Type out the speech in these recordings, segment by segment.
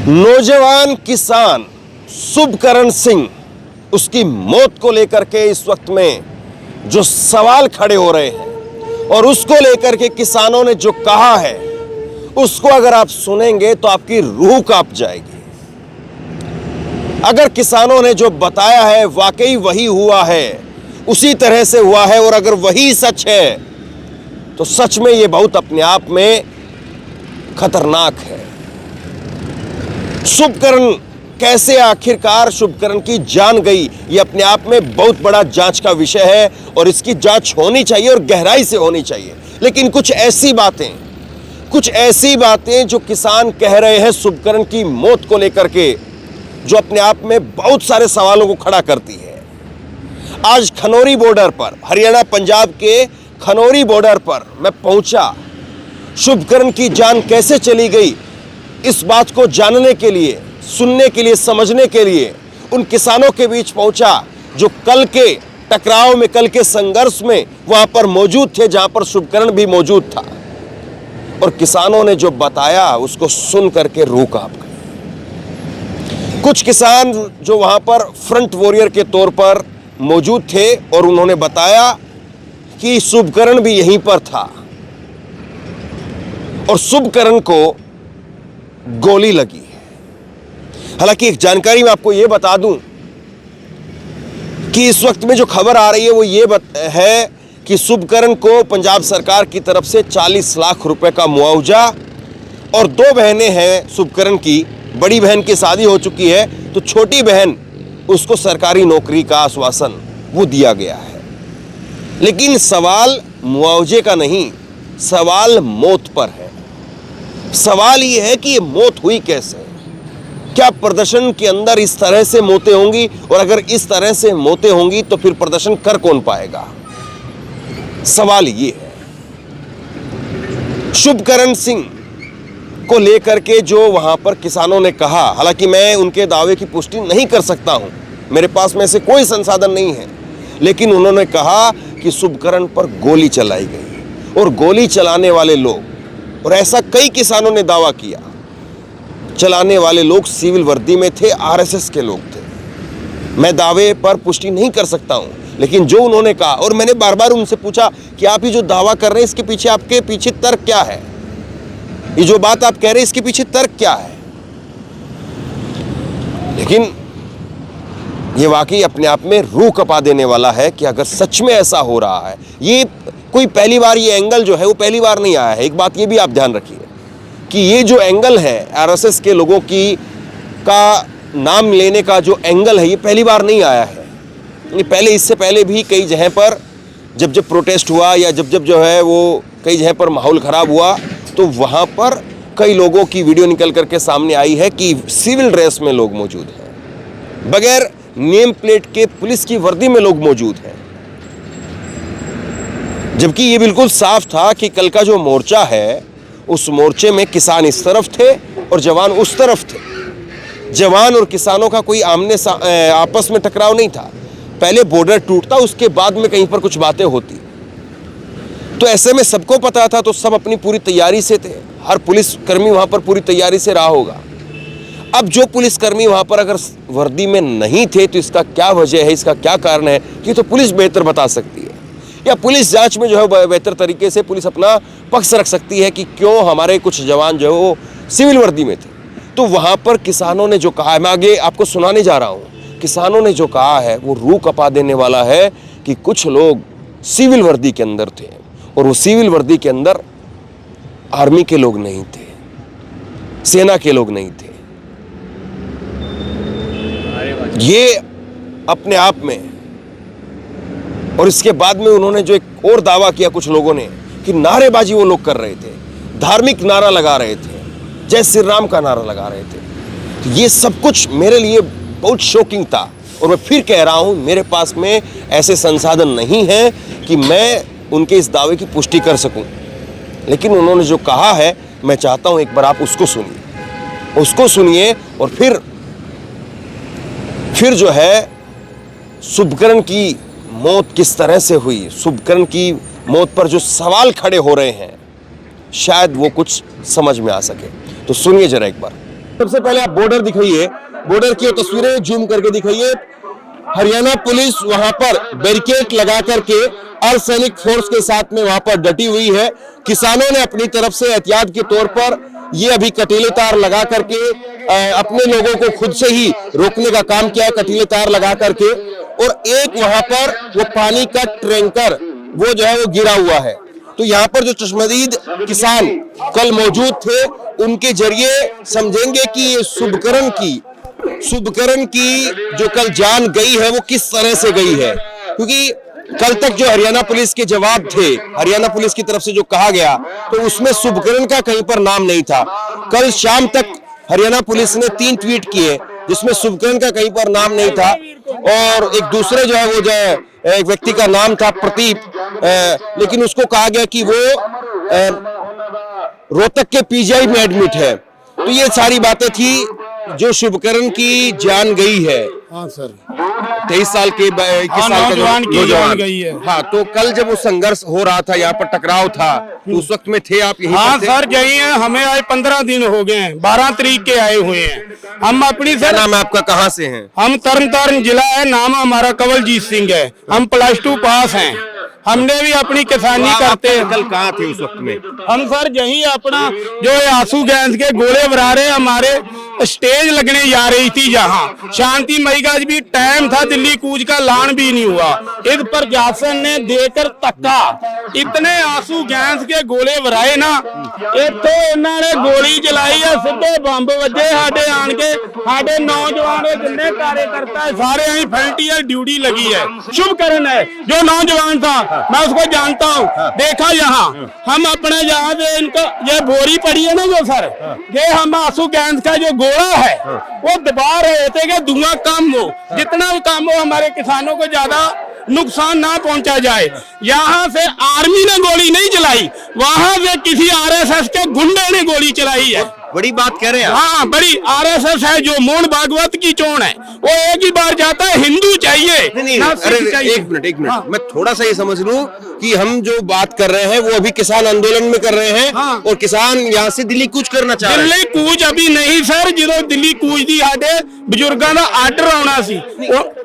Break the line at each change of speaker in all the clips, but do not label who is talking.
नौजवान किसान शुभकरण सिंह, उसकी मौत को लेकर के इस वक्त में जो सवाल खड़े हो रहे हैं और उसको लेकर के किसानों ने जो कहा है उसको अगर आप सुनेंगे तो आपकी रूह कांप जाएगी। अगर किसानों ने जो बताया है वाकई वही हुआ है, उसी तरह से हुआ है और अगर वही सच है तो सच में ये बहुत अपने आप में खतरनाक है। शुभकरण कैसे आखिरकार शुभकरण की जान गई, ये अपने आप में बहुत बड़ा जांच का विषय है और इसकी जांच होनी चाहिए और गहराई से होनी चाहिए। लेकिन कुछ ऐसी बातें जो किसान कह रहे हैं शुभकरण की मौत को लेकर के, जो अपने आप में बहुत सारे सवालों को खड़ा करती है। आज खनौरी बॉर्डर पर, हरियाणा पंजाब के खनौरी बॉर्डर पर मैं पहुंचा। शुभकरण की जान कैसे चली गई, इस बात को जानने के लिए, सुनने के लिए, समझने के लिए उन किसानों के बीच पहुंचा जो कल के टकराव में, कल के संघर्ष में वहां पर मौजूद थे, जहां पर शुभकरण भी मौजूद था। और किसानों ने जो बताया उसको सुन करके रूह कांप गई। कुछ किसान जो वहां पर फ्रंट वॉरियर के तौर पर मौजूद थे और उन्होंने बताया कि शुभकरण भी यहीं पर था और शुभकरण को गोली लगी। हालांकि एक जानकारी मैं आपको यह बता दूं कि इस वक्त में जो खबर आ रही है वो ये है कि शुभकरण को पंजाब सरकार की तरफ से 40 लाख रुपए का मुआवजा, और 2 बहनें हैं शुभकरण की। बड़ी बहन की शादी हो चुकी है तो छोटी बहन, उसको सरकारी नौकरी का आश्वासन वो दिया गया है। लेकिन सवाल मुआवजे का नहीं, सवाल मौत पर है। सवाल ये है कि ये मौत हुई कैसे? क्या प्रदर्शन के अंदर इस तरह से मौतें होंगी? और अगर इस तरह से मौतें होंगी तो फिर प्रदर्शन कर कौन पाएगा? सवाल ये है। शुभकरण सिंह को लेकर के जो वहां पर किसानों ने कहा, हालांकि मैं उनके दावे की पुष्टि नहीं कर सकता हूं, मेरे पास में से कोई संसाधन नहीं है, लेकिन उन्होंने कहा कि शुभकरण पर गोली चलाई गई और गोली चलाने वाले लोग, और ऐसा कई किसानों ने दावा किया, चलाने वाले लोग सिविल वर्दी में थे, आरएसएस के लोग थे। मैं दावे पर पुष्टि नहीं कर सकता हूं, लेकिन जो उन्होंने कहा, और मैंने बार बार उनसे पूछा कि आप ये जो दावा कर रहे हैं इसके पीछे, आपके पीछे तर्क क्या है? ये जो बात आप कह रहे हैं इसके पीछे तर्क क्या है? लेकिन ये वाकई अपने आप में रूह कपा देने वाला है कि अगर सच में ऐसा हो रहा है, ये कोई पहली बार, ये एंगल जो है वो पहली बार नहीं आया है। एक बात ये भी आप ध्यान रखिए कि ये जो एंगल है आरएसएस के लोगों की का नाम लेने का जो एंगल है, ये पहली बार नहीं आया है। ये पहले, इससे पहले भी कई जगह पर जब प्रोटेस्ट हुआ या जब जो है वो कई जगह पर माहौल ख़राब हुआ तो वहाँ पर कई लोगों की वीडियो निकल करके सामने आई है कि सिविल ड्रेस में लोग मौजूद हैं, बगैर नेम प्लेट के पुलिस की वर्दी में लोग मौजूद हैं। जबकि ये बिल्कुल साफ था कि कल का जो मोर्चा है उस मोर्चे में किसान इस तरफ थे और जवान उस तरफ थे। जवान और किसानों का कोई आपस में टकराव नहीं था। पहले बॉर्डर टूटता, उसके बाद में कहीं पर कुछ बातें होती। तो ऐसे में सबको पता था, तो सब अपनी पूरी तैयारी से थे। हर पुलिसकर्मी वहां पर पूरी तैयारी से रहा होगा। अब जो पुलिसकर्मी वहां पर अगर वर्दी में नहीं थे तो इसका क्या वजह है, इसका क्या कारण है, कि तो पुलिस बेहतर बता सकती है, या पुलिस जांच में जो है बेहतर तरीके से पुलिस अपना पक्ष रख सकती है कि क्यों हमारे कुछ जवान जो है वो सिविल वर्दी में थे। तो वहां पर किसानों ने जो कहा है, मैं आगे आपको सुनाने जा रहा हूं, किसानों ने जो कहा है वो रूह कपा देने वाला है कि कुछ लोग सिविल वर्दी के अंदर थे और वो सिविल वर्दी के अंदर आर्मी के लोग नहीं थे, सेना के लोग नहीं थे। ये अपने आप में, और इसके बाद में उन्होंने जो एक और दावा किया कुछ लोगों ने कि नारेबाजी वो लोग कर रहे थे, धार्मिक नारा लगा रहे थे, जय श्री राम का नारा लगा रहे थे। तो ये सब कुछ मेरे लिए बहुत शॉकिंग था। और मैं फिर कह रहा हूं, मेरे पास में ऐसे संसाधन नहीं है कि मैं उनके इस दावे की पुष्टि कर सकूं, लेकिन उन्होंने जो कहा है मैं चाहता हूं एक बार आप उसको सुनिए और फिर जो है शुभकरण की मौत किस तरह से हुई, शुभकरण की मौत पर जो सवाल खड़े हो रहे हैं, शायद वो कुछ समझ में आ सके। तो सुनिए जरा एक बार। सबसे पहले आप बॉर्डर दिखाइए, बॉर्डर की तस्वीरें जूम करके दिखाइए। हरियाणा पुलिस वहां पर बैरिकेड लगा करके अर्धसैनिक फोर्स के साथ में वहां पर डटी हुई है। किसानों ने अपनी तरफ से एहतियात के तौर पर ये अभी कटीले तार लगा करके अपने लोगों को खुद से ही रोकने का काम किया, कटीले तार लगा करके। और एक वहां पर वो पानी का टैंकर वो जो है वो गिरा हुआ है। तो यहाँ पर जो चश्मदीद किसान कल मौजूद थे, उनके जरिए समझेंगे कि ये शुभकरण की जो कल जान गई है वो किस तरह से गई है। क्योंकि कल तक जो हरियाणा पुलिस के जवाब थे, हरियाणा पुलिस की तरफ से जो कहा गया, तो उसमें शुभकरण का कहीं पर नाम नहीं था। कल शाम तक हरियाणा पुलिस ने 3 ट्वीट किए जिसमें शुभकरण का कहीं पर नाम नहीं था। और एक दूसरे जो है वो जो है एक व्यक्ति का नाम था प्रदीप, लेकिन उसको कहा गया कि वो रोहतक के पीजीआई में एडमिट है। तो ये सारी बातें थी जो शुभकरण की जान गई है।
हाँ सर,
23 साल के 21 साल का
नौजवान की जान गई है।
हाँ, तो कल जब वो संघर्ष हो रहा था, यहाँ पर टकराव था, तो उस वक्त में थे आप यहीं?
हाँ सर, यही है। हमें आए 15 दिन हो गए हैं, 12 तारीख के आए हुए हैं हम। अपनी
क्या नाम है आपका, कहाँ से हैं?
हम तरन जिला है, नाम हमारा कवलजीत सिंह है। हम +2 पास हैं। हमने भी अपनी किसानी करते हैं।
कल कहाँ थे उस वक्त में?
हम सर यही अपना जो आंसू गैस के गोले भरा रहे, हमारे स्टेज लगने जा रही थी जहां शांति मई का भी टाइम था, दिल्ली कूच का लान भी नहीं हुआ। इस पर प्रशासन ने देकर तक्का, इतने आंसू गैस के गोले भराए ना, इतो इन्होंने गोली चलाई है, सीधे बंब वजे साडे आन के, साडे नौजवान जिन्ने कार्यकर्ता है सारे यही फ्रंटियर ड्यूटी लगी है। शुभकरण है जो नौजवान था, मैं उसको जानता हूँ, देखा यहाँ हम अपने यहाँ पे इनको ये बोरी पड़ी है ना जो सर, ये हम आंसू गैस का जो गोला है वो दबा रहे थे कि धुआं कम हो, जितना भी कम हो, हमारे किसानों को ज्यादा नुकसान ना पहुंचा जाए। यहाँ से आर्मी ने गोली नहीं चलाई, वहां से किसी आरएसएस के गुंडे ने गोली चलाई है।
बड़ी बात कह रहे हैं।
हाँ, बड़ी आरएसएस है जो मोहन भागवत की चोन है, वो एक ही बार जाता है, हिंदू चाहिए
नहीं,
ना
अरे
चाहिए।
एक मिनट
हाँ।
मैं थोड़ा सा ये समझ लूं कि हम जो बात कर रहे हैं वो अभी किसान आंदोलन में कर रहे हैं।
हाँ।
और किसान यहाँ से दिल्ली कूच करना चाह रहे हैं।
दिल्ली कूच अभी नहीं सर, जो दिल्ली कूच दी साडे बजुर्गों का आर्डर आना सी,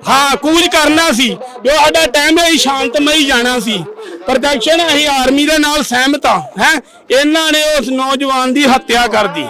हाँ कूच करना सी, जो साडा टाइम है शांतमई जाना सी। प्रदर्शन अही आर्मी के नाल सहमत है। इन्होंने उस नौजवान की हत्या कर दी,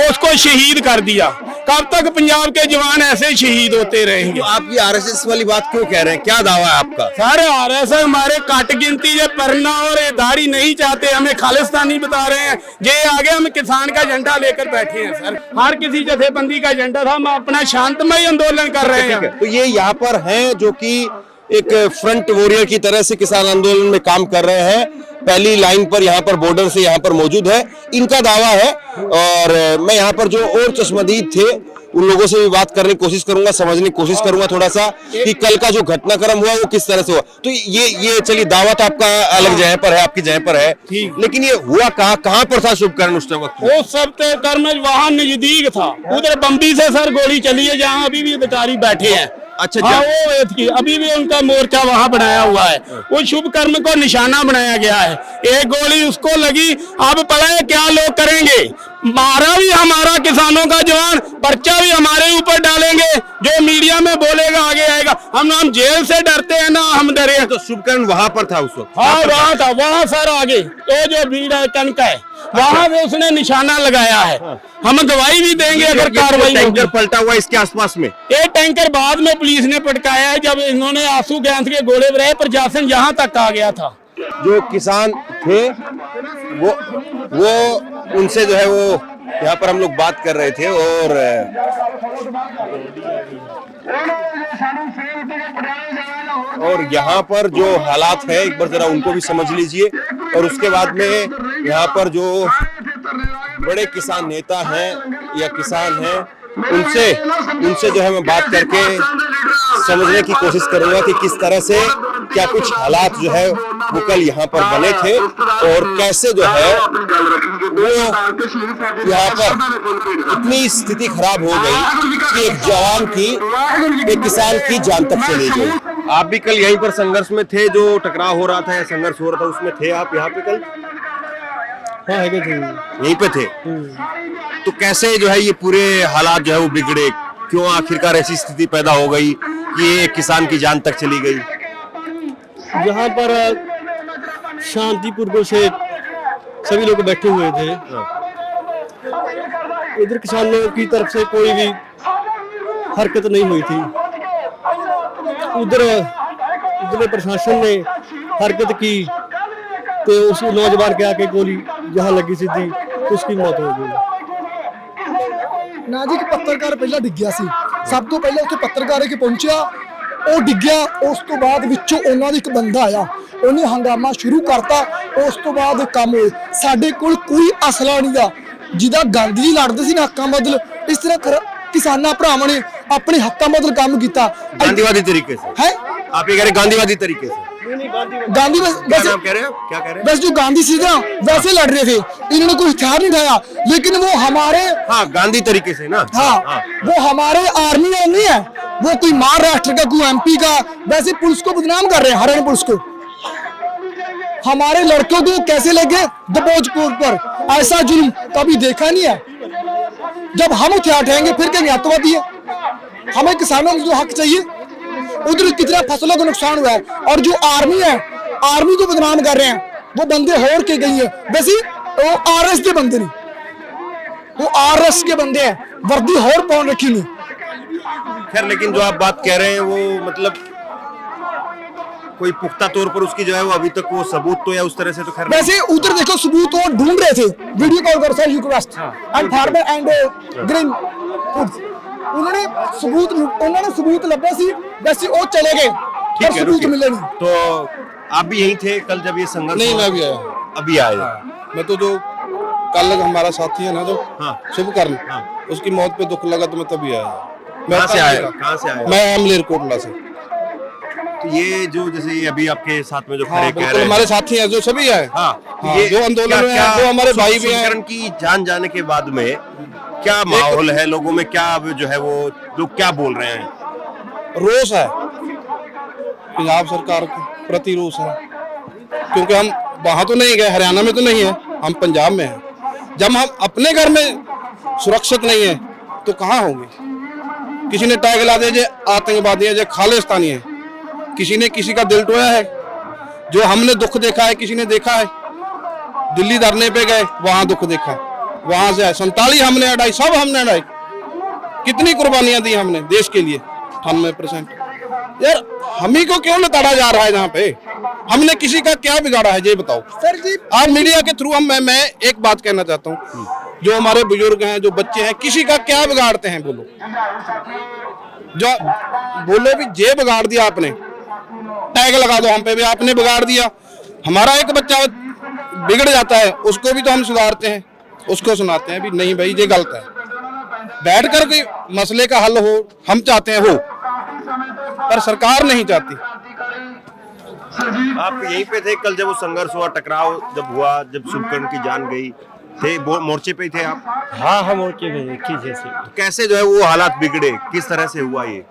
उसको शहीद कर दिया। कब तक पंजाब के जवान ऐसे शहीद होते रहेंगे?
तो आप ये आरएसएस वाली बात क्यों कह रहे हैं, क्या दावा है आपका?
सारे आरएसएस हमारे कट गिनती ये पढ़ना और दाढ़ी नहीं चाहते, हमें खालिस्तानी बता रहे हैं। ये आगे हम किसान का झंडा लेकर बैठे हैं सर, हर किसी जथेबंदी का झंडा था, हम अपना शांतमय आंदोलन कर रहे हैं।
तो ये यहाँ पर हैं जो कि एक फ्रंट वॉरियर की तरह से किसान आंदोलन में काम कर रहे हैं, पहली लाइन पर यहाँ पर बॉर्डर से यहाँ पर मौजूद है, इनका दावा है। और मैं यहाँ पर जो और चश्मदीद थे उन लोगों से भी बात करने की कोशिश करूंगा, समझने की कोशिश करूंगा थोड़ा सा कि कल का जो घटनाक्रम हुआ वो किस तरह से हुआ। तो ये चलिए, दावा तो आपका अलग जगह पर है, आपकी जगह पर है, लेकिन ये हुआ कहाँ पर था शुभकरण उस वक्त?
वो सब कर्म वहाँ नजदीक था, उधर बम्बी से सर गोली चली है, जहाँ अभी भी बेचारी बैठे हैं।
अच्छा,
हाँ, वो अभी भी उनका मोर्चा वहाँ बनाया हुआ है, वो शुभ कर्म को निशाना बनाया गया है। एक गोली उसको लगी, अब पता है क्या लोग करेंगे, मारा भी हमारा किसानों का जवान, पर्चा भी हमारे ऊपर डालेंगे, जो मीडिया में बोलेगा आगे आएगा। हम जेल से डरते हैं ना, हम डरे हैं।
तो शुभकरण वहां पर था उस वक्त?
हाँ वहाँ था, वहाँ सर आगे वो जो भीड़ है टनका है, वहाँ पे उसने निशाना लगाया है। हम गवाही भी देंगे अगर कार्रवाई।
टैंकर पलटा हुआ इसके आसपास में,
ये टैंकर बाद में पुलिस ने पटकाया है, जब इन्होंने आंसू गैस के गोले भरे, प्रशासन यहाँ तक आ गया था।
जो किसान थे वो उनसे जो है वो यहाँ पर हम लोग बात कर रहे थे। और यहाँ पर जो हालात है एक बार जरा उनको भी समझ लीजिए। और उसके बाद में यहाँ पर जो बड़े किसान नेता हैं या किसान हैं उनसे जो है मैं बात करके समझने की कोशिश करूंगा कि किस तरह से क्या कुछ हालात जो है वो कल यहाँ पर बने थे और कैसे जो है वो यहाँ पर इतनी स्थिति खराब हो गई कि एक जवान की, एक किसान की जान तक चली गई। आप भी कल यहीं पर संघर्ष में थे, जो टकराव हो रहा था या संघर्ष हो रहा था उसमें थे आप यहाँ पे कल?
हाँ है थे।
यहीं पे थे। तो कैसे जो है ये पूरे हालात जो है वो बिगड़े, क्यों आखिरकार ऐसी स्थिति पैदा हो गई कि ये किसान की जान तक चली गई?
यहाँ पर शांतिपूर्वक से सभी लोग बैठे हुए थे। इधर किसानों की तरफ से कोई भी हरकत नहीं हुई थी। उधर प्रशासन ने हरकत की तो उस नौजवान के आके गोली जहाँ लगी सीधी तो उसकी मौत हो गई।
ना जी कि पत्रकार पहला डिग्गिया सी, सब तो पहले उत्थे पत्रकार के पहुंचा, ਉਹ ਡਿੱਗਿਆ। ਉਸ ਤੋਂ ਬਾਅਦ ਵਿੱਚੋਂ ਉਹਨਾਂ ਦਾ ਇੱਕ ਬੰਦਾ ਆਇਆ, ਉਹਨੇ ਹੰਗਾਮਾ ਸ਼ੁਰੂ ਕਰਤਾ। ਉਸ ਤੋਂ ਬਾਅਦ ਕੰਮ ਹੋਏ। ਸਾਡੇ ਕੋਲ ਕੋਈ ਅਸਲਾ ਨਹੀਂ ਗਾ, ਜਿਹਦਾ ਗਾਂਧੀ ਜੀ ਲੜਦੇ ਸੀ ਨਾ ਹੱਕਾਂ ਬਦਲ, ਇਸ ਤਰ੍ਹਾਂ ਕਿਸਾਨਾਂ ਭਰਾਵਾਂ ਨੇ ਆਪਣੇ ਹੱਕਾਂ ਬਦਲ ਕੰਮ ਕੀਤਾ।
गांधीवादी तरीके से
है
आप ये कह रहे गांधीवादी तरीके से?
गांधी
क्या
वैसे
नाम कह रहे हैं, क्या कह रहे हैं?
बस जो गांधी सी ना वैसे लड़ रहे थे, इन्होंने कोई हथियार नहीं उठाया, लेकिन वो हमारे
हाँ गांधी तरीके से ना।
हाँ वो हमारे आर्मी में नहीं है, वो कोई महाराष्ट्र का कोई एमपी का, वैसे पुलिस को बदनाम कर रहे हैं, हरियाणा पुलिस को। हमारे लड़कों को कैसे लगे दबोचपुर पर, ऐसा जुल्म कभी देखा नहीं है। जब हम हथियार उठाएंगे फिर कहेंगे आतंकवादी है। हमें किसानों को जो हक चाहिए, उधर कितना फसलों को नुकसान हुआ है, और जो आर्मी है आर्मी को बदनाम कर रहे हैं, वो बंदे होड़ के गई है। वैसे वो आरएस के बंदे नहीं, वो आरएस के बंदे हैं, वर्दी होड़ पहन रखी नहीं।
खैर लेकिन जो आप बात कह रहे हैं वो मतलब कोई पुख्ता तौर पर उसकी जो है वो अभी तक वो सबूत तो या उस तरह से तो खैर
वैसे उधर देखो सबूत वो ढूंढ रहे थे, वीडियो कॉल कर sir request and farmer and green foods, उन्होंने सबूत लभे सी, वैसे वो चले गए पर सबूत मिले नहीं।
तो आप भी यहीं थे कल जब ये संघर्ष?
नहीं,
हुआ?
मैं भी आया।
अभी आए?
मैं तो जो कल हमारा साथी है ना जो
हाँ।
शुभकर्ण,
हाँ।
उसकी मौत पे दुख लगा तो मैं तभी आया।
कहाँ से आए? कहाँ से आए?
मैं मलेरकोटला से।
तो ये जो जैसे ये अभी आपके साथ में जो
हाँ,
खड़े कह
बिल्कुल
रहे हैं,
हमारे साथी हैं जो सभी आए।
हाँ,
हाँ,
ये
जो आंदोलन में हैं, वो हमारे भाई भी हैं।
शुभकर्ण की जान जाने के बाद में क्या माहौल है लोगों में, क्या जो है वो लोग क्या बोल रहे हैं?
रोष है, पंजाब सरकार के प्रति रोष है, क्योंकि हम वहां तो नहीं गए, हरियाणा में तो नहीं है, हम पंजाब में हैं। जब हम अपने घर में सुरक्षित नहीं है तो कहाँ होंगे? किसी ने टैग ला दिया जे आतंकवादी है, जे खालिस्तानी है, किसी ने किसी का दिल टोया है। जो हमने दुख देखा है किसी ने देखा है? दिल्ली धरने पे गए, वहां दुख देखा, वहां से 47 हमने अड़ाई, सब हमने अड़ाई। कितनी कुर्बानियां दी हमने देश के लिए, 98%। यार हम ही को क्यों लताड़ा जा रहा है जहाँ पे? हमने किसी का क्या बिगाड़ा है ये बताओ
सर जी।
आज मीडिया के थ्रू मैं एक बात कहना चाहता हूँ, जो हमारे बुजुर्ग हैं, जो बच्चे हैं, किसी का क्या बिगाड़ते हैं? बोलो, जो बोलो भी जे बिगाड़ दिया आपने, टैग लगा दो हम पे भी आपने बिगाड़ दिया। हमारा एक बच्चा बिगड़ जाता है, उसको भी तो हम सुधारते हैं, उसको सुनाते हैं भी नहीं भाई ये गलत है। बैठकर कोई मसले का हल हो, हम चाहते हैं हो, पर सरकार नहीं चाहती।
आप यहीं पे थे कल जब वो संघर्ष हुआ, टकराव जब हुआ, जब शुभकर्ण की जान गई थे, मोर्चे पे ही थे आप?
हाँ हम मोर्चे पे ठीक से
तो कैसे जो है वो हालात बिगड़े, किस तरह से हुआ ये?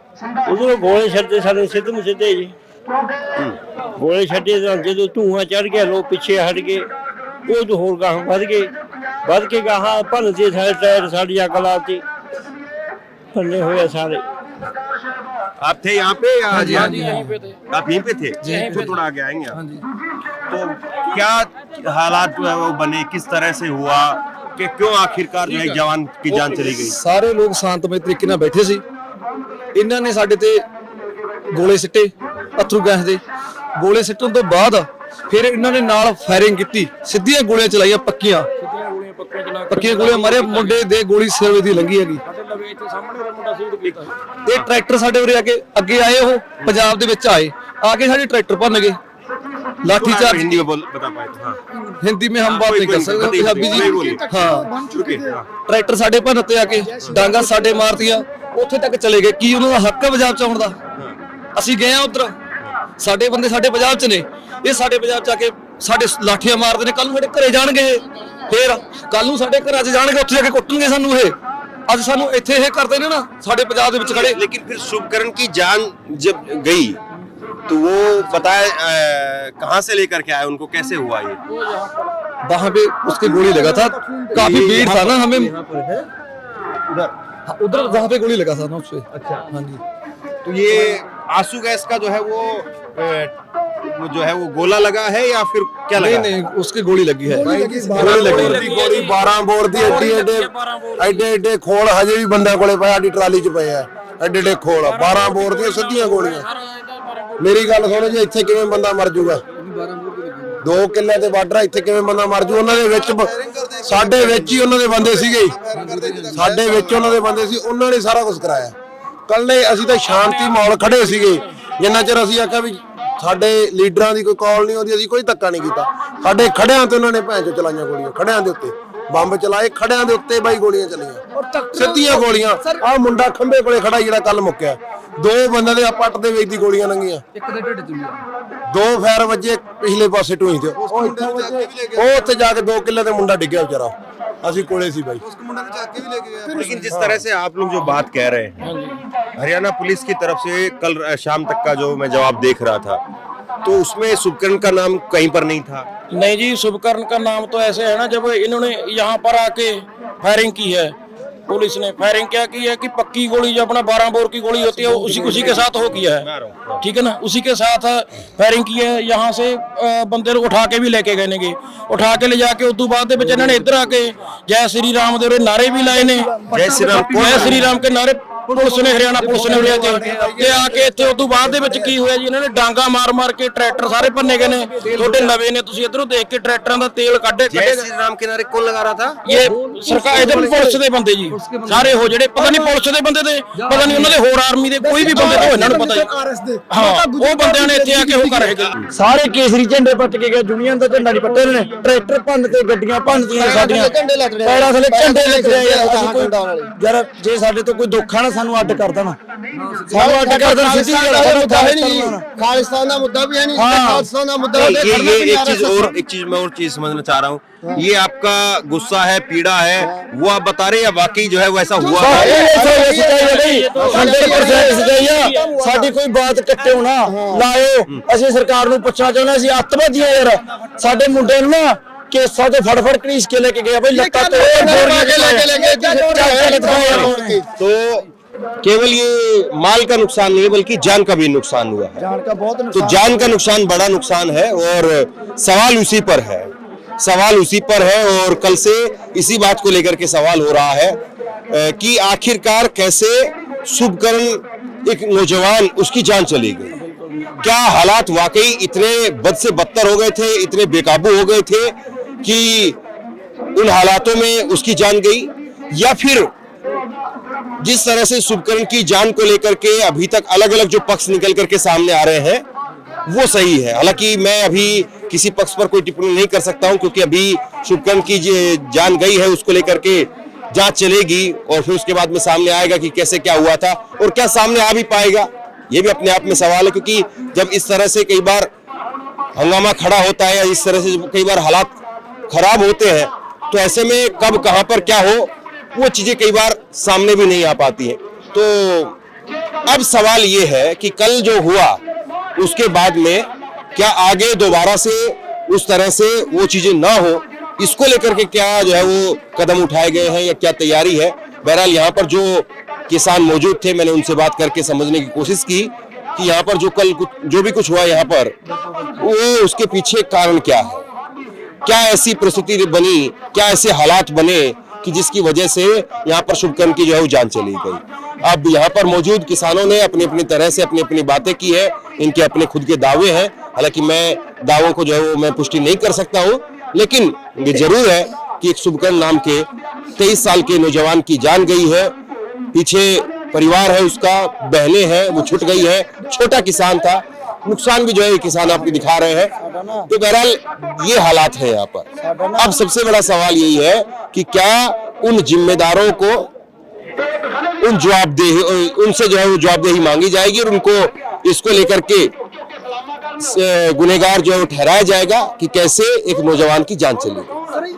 उधर गोले छड़ते सारे सिद्धम सिद्धे जी गोले छड़े जो धुआं चढ़ गया, लोग पीछे हट गए, वो तो होर गाह बढ़ के गाह भनते सारे टायर साड़ियाँ कलाते भन्ने हुए सारे।
आप थे यहाँ पे या यहीं पे थे? आप यहीं पे थे? तो थोड़ा आगे आएंगे आप। तो क्या हालात जो है वो बने, किस तरह से हुआ कि क्यों आखिरकार जो है जवान की जान चली गई?
ਸਾਰੇ ਲੋਕ ਸ਼ਾਂਤਮਈ ਤਰੀਕੇ ਨਾਲ ਬੈਠੇ ਸੀ। ਇਹਨਾਂ ਨੇ ਸਾਡੇ ਤੇ ਗੋਲੇ ਸਿੱਟੇ, ਅਥਰੂ ਗੈਸ ਦੇ ਗੋਲੇ ਸਿੱਟਣ ਤੋਂ ਬਾਅਦ ਫਿਰ ਇਹਨਾਂ ਨੇ ਨਾਲ ਫਾਇਰਿੰਗ ਕੀਤੀ, ਸਿੱਧੀਆਂ ਗੋਲੀਆਂ ਚਲਾਈਆਂ, ਪੱਕੀਆਂ ਗੋਲੀਆਂ ਮਾਰੇ। ਮੁੰਡੇ ਦੇ ਗੋਲੀ ਸਿਰ ਦੀ ਲੰਗੀ ਹੈਗੀ। ਇਹ ਟਰੈਕਟਰ ਸਾਡੇ ਉਰੇ ਆ ਕੇ ਅੱਗੇ ਆਏ, ਉਹ ਪੰਜਾਬ ਦੇ ਵਿੱਚ ਆਏ, ਆ के ਸਾਡੇ ट्रैक्टर भन गए, लाठी चार्ज।
हिंदी में बता पाए तो? हाँ।
हिंदी में हम बात नहीं कर सकते पंजाबी जी। हाँ, ट्रैक्टर साडे भन ते आके डांगा साडे मारतियां, ਉੱਥੇ ਤੱਕ ਚਲੇ ਗਏ। ਕੀ ਉਹਨਾਂ ਦਾ ਹੱਕ ਹੈ ਪੰਜਾਬ ਚ ਆਉਣ ਦਾ? ਅਸੀਂ ਗਏ ਆ ਉਧਰ, ਸਾਡੇ ਬੰਦੇ ਸਾਡੇ ਪੰਜਾਬ ਚ ਨੇ, ਇਹ ਸਾਡੇ ਪੰਜਾਬ ਚ ਆ ਕੇ ਸਾਡੇ ਲਾਠੀਆਂ ਮਾਰਦੇ ਨੇ। ਕੱਲ ਨੂੰ ਸਾਡੇ ਘਰੇ ਜਾਣਗੇ, ਫੇਰ ਕੱਲ ਨੂੰ ਸਾਡੇ ਘਰਾਂ ਚ ਜਾਣਗੇ, ਉੱਥੇ ਜਾ ਕੇ ਕੁੱਟਣਗੇ ਸਾਨੂੰ। ਇਹ ਅੱਜ ਸਾਨੂੰ ਇੱਥੇ ਇਹ ਕਰਦੇ ਨੇ ਨਾ ਸਾਡੇ ਪੰਜਾਬ ਦੇ ਵਿੱਚ ਖੜੇ।
लेकिन फिर शुभकर्ण की जान जब गई तो वो बताए कहाँ से लेकर के आए, उनको कैसे हुआ ये?
वहां पे उसकी गोली लगा था, काफी भीड़ था ना, हमें उधर जहाँ पे गोली लगा था ना उसपे।
अच्छा,
हाँ जी।
तो ये आंसू गैस का जो है वो जो है वो गोला लगा है या फिर क्या लगा?
नहीं, उसकी गोली लगी है।
गोली 12 ਬੋਰ ਦੀ ਐਡੇ ਐਡੇ ਖੋਲ ਹਜੇ ਵੀ ਬੰਦਿਆਂ ਕੋਲੇ ਪਿਆ, ਸਾਡੀ ਟਰਾਲੀ 'ਚ ਪਏ ਆ ਐਡੇ ਐਡੇ ਖੋਲ 12 ਬੋਰ ਦੀਆਂ ਸਿੱਧੀਆਂ ਗੋਲੀਆਂ। ਮੇਰੀ ਗੱਲ ਸੁਣੋ ਜੀ, ਇੱਥੇ ਕਿਵੇਂ ਬੰਦਾ ਮਰ ਜਾਊਗਾ? 2 ਕਿੱਲੇ ਤੇ ਬਾਰਡਰ, ਇੱਥੇ ਕਿਵੇਂ ਬੰਦਾ ਮਰ ਜੂ? ਉਹਨਾਂ ਦੇ ਵਿੱਚ ਸਾਡੇ ਵਿੱਚ ਹੀ ਉਹਨਾਂ ਦੇ ਬੰਦੇ ਸੀਗੇ, ਸਾਡੇ ਵਿੱਚ ਉਹਨਾਂ ਦੇ ਬੰਦੇ ਸੀ, ਉਹਨਾਂ ਨੇ ਸਾਰਾ ਕੁਝ ਕਰਾਇਆ। ਕੱਲੇ ਅਸੀਂ ਤਾਂ ਸ਼ਾਂਤੀ ਮਾਹੌਲ ਖੜੇ ਸੀਗੇ, ਜਿੰਨਾ ਚਿਰ ਅਸੀਂ ਆਖਿਆ ਵੀ ਸਾਡੇ ਲੀਡਰਾਂ ਦੀ ਕੋਈ ਕਾਲ ਨਹੀਂ ਆਉਂਦੀ, ਅਸੀਂ ਕੋਈ ਧੱਕਾ ਨਹੀਂ ਕੀਤਾ। ਸਾਡੇ ਖੜਿਆਂ ਤੇ ਉਹਨਾਂ ਨੇ ਭੈਣ ਚੋ ਚਲਾਈਆਂ ਗੋਲੀਆਂ, ਖੜਿਆਂ ਦੇ ਉੱਤੇ ਬੰਬ ਚਲਾਏ, ਖੜਿਆਂ ਦੇ ਉੱਤੇ ਬਾਈ ਗੋਲੀਆਂ ਚੱਲੀਆਂ, ਸਿੱਧੀਆਂ ਗੋਲੀਆਂ। ਆਹ ਮੁੰਡਾ ਖੰਭੇ ਕੋਲੇ ਖੜਾ ਜਿਹੜਾ ਕੱਲ ਮੁੱਕਿਆ, 2 ਬੰਦੇ ਦੇ ਪੱਟ ਦੇ ਵਿੱਚ ਦੀ ਗੋਲੀਆਂ ਲੰਗੀਆਂ,
ਇੱਕ ਦੇ ਢਿੱਡ 'ਚ ਵੀ
2 ਫਾਇਰ ਵੱਜੇ ਪਿਛਲੇ ਪਾਸੇ ਟੂਈ ਤੇ, ਉਹ ਉੱਥੇ ਜਾ ਕੇ 2 ਕਿੱਲੇ ਤੇ ਮੁੰਡਾ ਡਿੱਗਿਆ ਵਿਚਾਰਾ, ਅਸੀਂ ਕੋਲੇ ਸੀ ਬਾਈ।
लेकिन जिस तरह से आप लोग जो बात कह रहे हैं, हरियाणा पुलिस की तरफ से कल शाम तक का जो मैं जवाब देख रहा था, तो उसमें शुभकरण का नाम कहीं पर नहीं था।
नहीं जी, शुभकरण का नाम तो ऐसे है ना, जब इन्होंने यहाँ पर आके फायरिंग की है, पुलिस ने फायरिंग क्या की है कि पक्की गोली जो अपना 12 बोर की गोली होती है उसी के साथ हो किया है, ठीक है ना, उसी के साथ फायरिंग की है। यहाँ से बंदे को उठा के भी लेके गए ने, उठा के ले जाके उस बाद इन्होंने इधर आके जय श्री राम दे नारे भी लाए ने, जय श्री राम के नारे पुलिस ने, हरियाणा पुलिस ने लिया ते आके इत्थे उस बाद की होया जी, इन्होंने डांगा मार मार के ट्रैक्टर सारे भन्ने गए ने, थोड़े नवे ने, तुसीं इधरों देख के ट्रैक्टरां दा तेल कड्डे।
जय श्री राम के नारे कौन लगा रहा था?
ये सरकार इधर पुलिस दे बंदे जी सारे हो जेड़े, पता नहीं पुलिस दे बंदे थे, पता नहीं उन्हां दे होर आर्मी दे कोई भी बंदे तो इन्हां नूं पता ही। हाँ, वो बंदियां ने इत्थे आके हो कर रहे
सारे केसरी झंडे पट के गए, यूनियन दा झंडा नहीं पट्टे ने, ट्रैक्टर भन्नते, गड्डियां भन्नतियां, साडियां पैरां थले झंडे लग रहे यार। जे साडे तो कोई दुख है ना, सानू अड्ड कर देना, सानू अड्ड कर देना, सिੱਧੀ ਗੱਲ।
खालिस्तान का मुद्दा भी है नहीं, खालिस्तान का मुद्दा
ये एक चीज समझना चाह रहा हूँ, ये आपका गुस्सा है, पीड़ा है, वो आप बता रहे हैं या वाकई जो है वो ऐसा हुआ है?
ਸਾਡੀ ਕੋਈ ਬਾਤ ਕੱਟੇ ਹੋਣਾ ਲਾਇਓ, ਅਸੀਂ ਸਰਕਾਰ ਨੂੰ ਪੁੱਛਣਾ ਚਾਹੁੰਦੇ, ਅਸੀਂ ਅੱਤਵਾਦੀਆਂ ਯਾਰ, ਸਾਡੇ ਮੁੰਡੇ ਨੂੰ ਨਾ केसा तो फड़ क्रीस के लेके गया भाई, लत्ता तो
केवल ये माल का नुकसान नहीं है बल्कि जान का भी नुकसान हुआ है।
जान का बहुत
तो जान का नुकसान बड़ा नुकसान है और सवाल उसी पर है, सवाल उसी पर है। और कल से इसी बात को लेकर के सवाल हो रहा है कि आखिरकार कैसे शुभकरण एक नौजवान उसकी जान चली गई, क्या हालात वाकई इतने बद से बदतर हो गए थे, इतने बेकाबू हो गए थे कि उन हालातों में उसकी जान गई, या फिर जिस तरह से शुभकरण की जान को लेकर के अभी तक अलग अलग जो पक्ष निकल करके सामने आ रहे हैं वो सही है। हालांकि मैं अभी किसी पक्ष पर कोई टिप्पणी नहीं कर सकता हूं, क्योंकि अभी शुभकरण की जान गई है, उसको लेकर के जांच चलेगी और फिर उसके बाद में सामने आएगा कि कैसे क्या हुआ था और क्या सामने आ भी पाएगा, ये भी अपने आप में सवाल है। क्योंकि जब इस तरह से कई बार हंगामा खड़ा होता है या इस तरह से कई बार हालात खराब होते हैं, तो ऐसे में कब कहां पर क्या हो वो चीजें कई बार सामने भी नहीं आ पाती है। तो अब सवाल ये है कि कल जो हुआ उसके बाद में क्या आगे दोबारा से उस तरह से वो चीजें ना हो, इसको लेकर के क्या जो है वो कदम उठाए गए हैं या क्या तैयारी है। बहरहाल यहाँ पर जो किसान मौजूद थे, मैंने उनसे बात करके समझने की कोशिश की कि यहाँ पर जो कल जो भी कुछ हुआ यहाँ पर वो उसके पीछे कारण क्या है, क्या ऐसी परिस्थिति बनी, क्या ऐसे हालात बने कि जिसकी वजह से यहाँ पर शुभकरण की जो है वो जान चली गई। अब यहाँ पर मौजूद किसानों ने अपनी अपनी तरह से अपनी अपनी बातें की है, इनके अपने खुद के दावे हैं। हालांकि मैं दावों को जो है वो मैं पुष्टि नहीं कर सकता हूँ, लेकिन ये जरूर है कि एक शुभकरण नाम के 23 साल के नौजवान की जान गई है, पीछे परिवार है उसका, बहनें हैं, वो छूट गई है, छोटा किसान था, नुकसान भी जो है किसान आपको दिखा रहे हैं। तो बहरहाल ये हालात है यहाँ पर। अब सबसे बड़ा सवाल यही है कि क्या उन जिम्मेदारों को उनसे जो है वो जवाबदेही मांगी जाएगी और उनको इसको लेकर के गुनहगार जो है वो ठहराया जाएगा कि कैसे एक नौजवान की जान चली।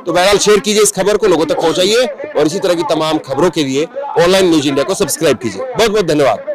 तो बहरहाल शेयर कीजिए इस खबर को, लोगों तक पहुंचाइए और इसी तरह की तमाम खबरों के लिए ऑनलाइन न्यूज इंडिया को सब्सक्राइब कीजिए। बहुत बहुत धन्यवाद।